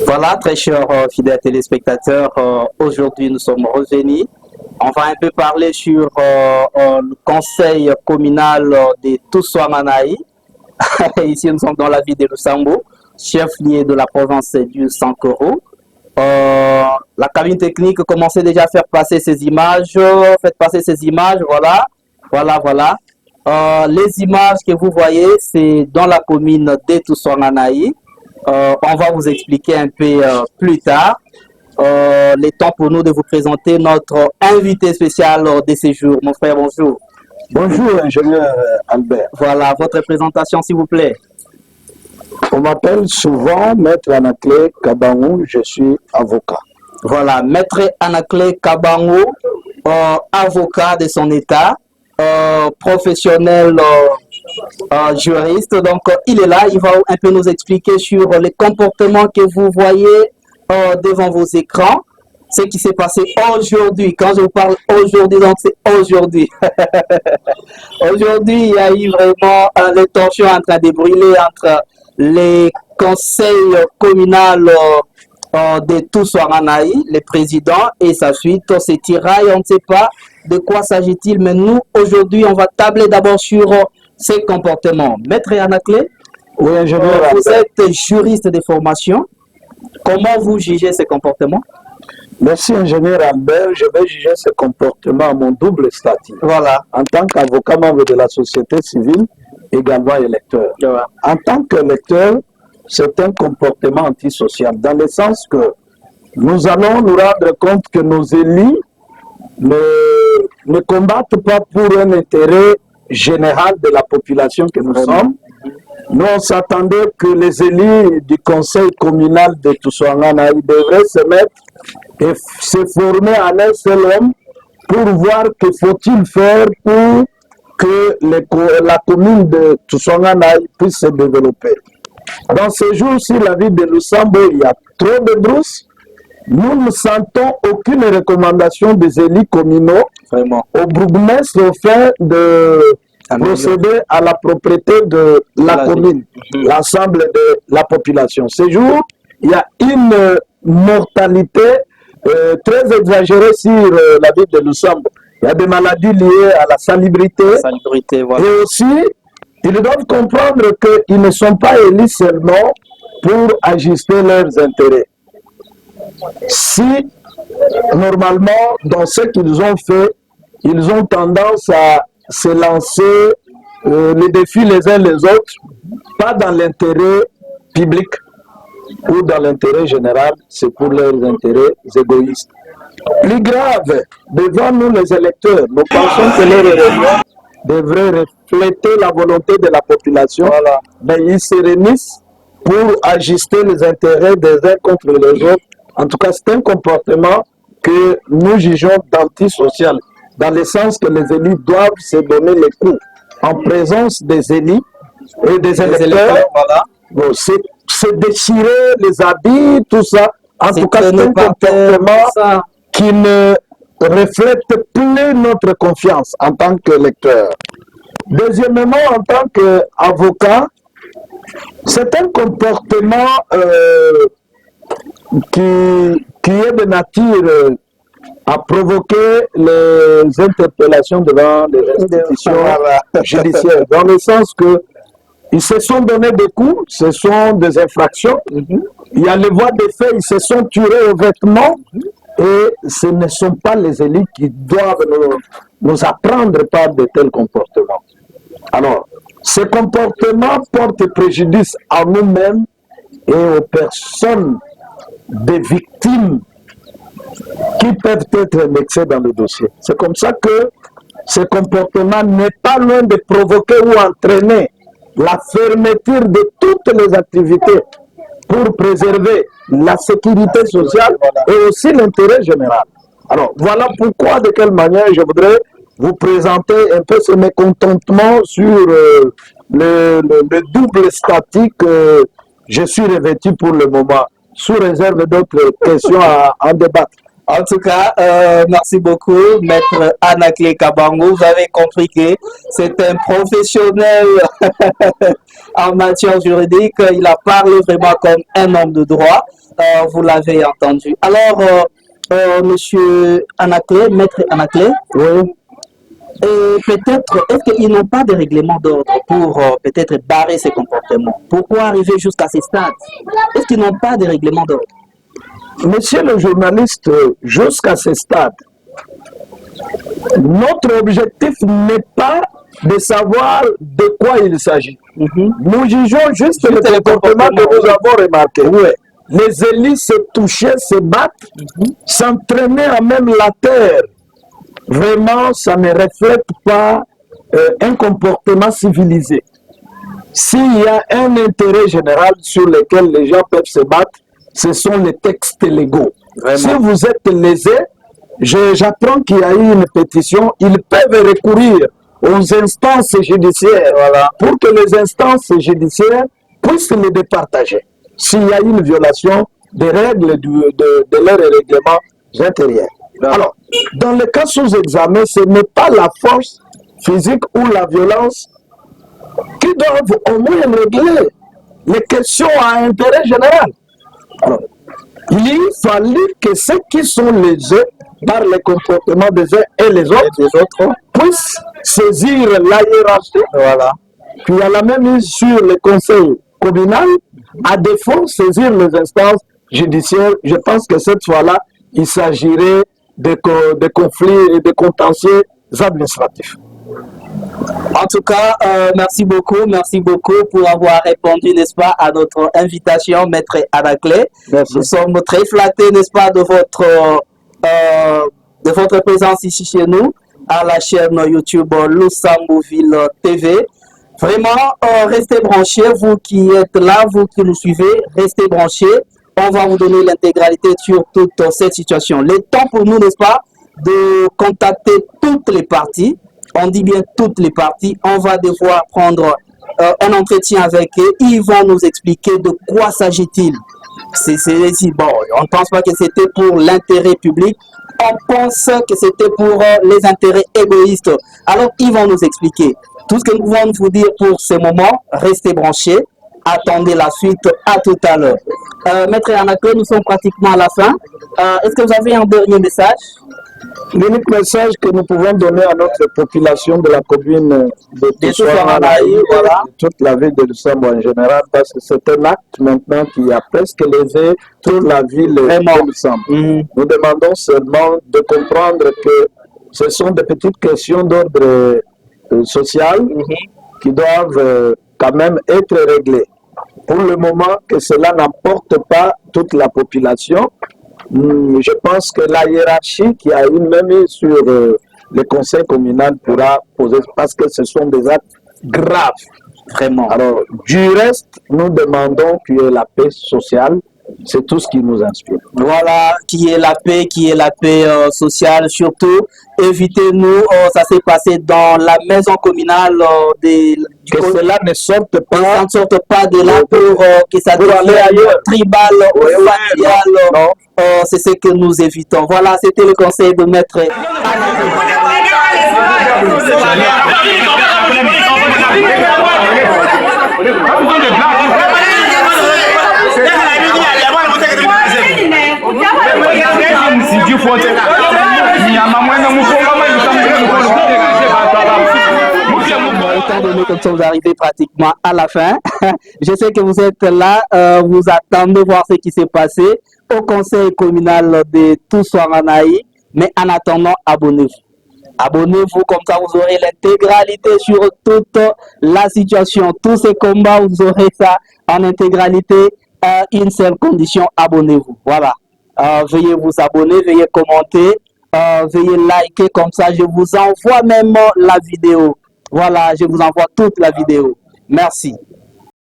Voilà, très chers fidèles téléspectateurs, aujourd'hui nous sommes revenus. On va un peu parler sur le conseil communal de Toussoamanaï. Ici, nous sommes dans la ville de Lusambo, chef-lieu de la province du Sankoro. La cabine technique commençait déjà à faire passer ces images. Faites passer ces images, voilà. Voilà. Les images que vous voyez, c'est dans la commune de Toussoamanaï. On va vous expliquer un peu plus tard. Le temps pour nous de vous présenter notre invité spécial de ce jour. Mon frère, bonjour. Bonjour, ingénieur Albert. Voilà, votre présentation, s'il vous plaît. On m'appelle souvent Maître Anaclé Kabangou, je suis avocat. Voilà, Maître Anaclé Kabangou, avocat de son état, professionnel juriste. Donc, il est là, il va un peu nous expliquer sur les comportements que vous voyez devant vos écrans. Ce qui s'est passé aujourd'hui. Quand je vous parle aujourd'hui, donc c'est aujourd'hui. Aujourd'hui, il y a eu vraiment les tensions en train de brûler entre les conseils communaux de Toussoamanaï, le président et sa suite. C'est tiraille, on ne sait pas de quoi s'agit-il, mais nous, aujourd'hui, on va tabler d'abord sur ces comportements. Maître Anaclé, oui, vous êtes juriste de formation. Comment vous jugez ces comportements? Merci, ingénieur Albert. Je vais juger ce comportement à mon double statut. Voilà. En tant qu'avocat membre de la société civile, également électeur. Voilà. En tant qu'électeur, c'est un comportement antisocial, dans le sens que nous allons nous rendre compte que nos élus ne combattent pas pour un intérêt général de la population que nous sommes. Nous, on s'attendait que les élus du conseil communal de Toussoamanaï devraient se mettre et se former en un seul homme pour voir que faut-il faire pour que la commune de Toussoamanaï puisse se développer. Dans ces jours-ci, la ville de Lusambo, il y a trop de brousses. Nous ne sentons aucune recommandation des élus communaux au bourgmestre au fait de procéder à la propriété de la commune, l'ensemble de la population. Ces jours, il y a une mortalité très exagérée sur la ville de Lusambo. Il y a des maladies liées à la salubrité. Voilà. Et aussi, ils doivent comprendre qu'ils ne sont pas élus seulement pour ajuster leurs intérêts. Si, normalement, dans ce qu'ils ont fait, ils ont tendance à se lancer les défis les uns les autres, pas dans l'intérêt public ou dans l'intérêt général, c'est pour leurs intérêts égoïstes. Plus grave, devant nous les électeurs, nous pensons que leurs réunions devraient refléter la volonté de la population, mais ils se réunissent pour ajuster les intérêts des uns contre les autres. En tout cas, c'est un comportement que nous jugeons d'antisocial, dans le sens que les élus doivent se donner les coups en présence des élus et des électeurs. Voilà. Bon, c'est déchirer les habits, tout ça. En tout cas, c'est un comportement qui ne reflète plus notre confiance en tant qu'électeur. Deuxièmement, en tant qu'avocat, c'est un comportement qui est de nature à provoquer les interpellations devant les institutions judiciaires, dans le sens que ils se sont donné des coups, ce sont des infractions. Il y a les voies des faits, ils se sont tirés aux vêtements et ce ne sont pas les élites qui doivent nous apprendre par de tels comportements. Alors, ces comportements portent préjudice à nous-mêmes et aux personnes des victimes qui peuvent être mixées dans le dossier. C'est comme ça que ce comportement n'est pas loin de provoquer ou entraîner la fermeture de toutes les activités pour préserver la sécurité sociale et aussi l'intérêt général. Alors, voilà pourquoi, de quelle manière je voudrais vous présenter un peu ce mécontentement sur le double statut que je suis revêtu pour le moment, sous réserve d'autres questions à débattre. En tout cas, merci beaucoup, Maître Anaclé Kabangou. Vous avez compris que c'est un professionnel en matière juridique. Il a parlé vraiment comme un homme de droit. Vous l'avez entendu. Alors, monsieur Anaclé, maître Anaclé, Oui. et peut-être, est-ce qu'ils n'ont pas de règlement d'ordre pour peut-être barrer ces comportements? Pourquoi arriver jusqu'à ces stades? Est-ce qu'ils n'ont pas de règlement d'ordre? Monsieur le journaliste, jusqu'à ce stade, notre objectif n'est pas de savoir de quoi il s'agit. Nous jugeons juste le comportement que nous avons remarqué. Oui. Les élites se touchaient, se battent, s'entraîner à même la terre. Vraiment, ça ne reflète pas un comportement civilisé. S'il y a un intérêt général sur lequel les gens peuvent se battre, ce sont les textes légaux. Vraiment. Si vous êtes lésé, j'apprends qu'il y a eu une pétition, ils peuvent recourir aux instances judiciaires pour que les instances judiciaires puissent les départager s'il y a une violation des règles de leurs règlements intérieurs. Alors, dans le cas sous examen, ce n'est pas la force physique ou la violence qui doivent au moins régler les questions à intérêt général. Alors, il fallait que ceux qui sont lésés par les comportements des uns et les autres puissent saisir la hiérarchie, puis à la même mise sur le conseil communal, à défaut saisir les instances judiciaires. Je pense que cette fois-là, il s'agirait de conflits et de contentieux administratifs. En tout cas, merci beaucoup pour avoir répondu, n'est-ce pas, à notre invitation, maître Anaclé. Nous sommes très flattés, n'est-ce pas, de votre présence ici chez nous, à la chaîne YouTube Lusambourgville TV. Vraiment, restez branchés, vous qui êtes là, vous qui nous suivez, restez branchés. On va vous donner l'intégralité sur toute cette situation. Le temps pour nous, n'est-ce pas, de contacter toutes les parties. On dit bien toutes les parties. On va devoir prendre un entretien avec eux. Ils vont nous expliquer de quoi s'agit-il. Bon, on ne pense pas que c'était pour l'intérêt public. On pense que c'était pour les intérêts égoïstes. Alors, ils vont nous expliquer. Tout ce que nous pouvons vous dire pour ce moment, restez branchés. Attendez la suite. À tout à l'heure. Maître Anaclé, nous sommes pratiquement à la fin. Est-ce que vous avez un dernier message? L'unique message que nous pouvons donner à notre population de la commune de Toussoiranaï, toute la ville de Lusambo en général, parce que c'est un acte maintenant qui a presque lésé toute la ville de Lusambo. Nous demandons seulement de comprendre que ce sont des petites questions d'ordre social qui doivent quand même être réglées. Pour le moment, que cela n'emporte pas toute la population, je pense que la hiérarchie qui a eu même sur le conseil communal pourra poser, parce que ce sont des actes graves, vraiment. Alors, du reste, nous demandons qu'il y ait la paix sociale. C'est tout ce qui nous inspire. Voilà, qui est la paix sociale, surtout. Évitez-nous, ça s'est passé dans la maison communale cela ne sorte pas. Ça ne sorte pas de là pour que ça devienne tribal, familial. C'est ce que nous évitons. Voilà, c'était le conseil de maître. Étant donné que nous sommes arrivés pratiquement à la fin, je sais que vous êtes là, vous attendez voir ce qui s'est passé au conseil communal de Toussoiranaï, mais en attendant, abonnez-vous. Abonnez-vous, comme ça vous aurez l'intégralité sur toute la situation, tous ces combats, vous aurez ça en intégralité. Une seule condition, abonnez-vous. Voilà. Veuillez vous abonner, veuillez commenter, veuillez liker, comme ça je vous envoie même la vidéo. Voilà, je vous envoie toute la vidéo. Merci.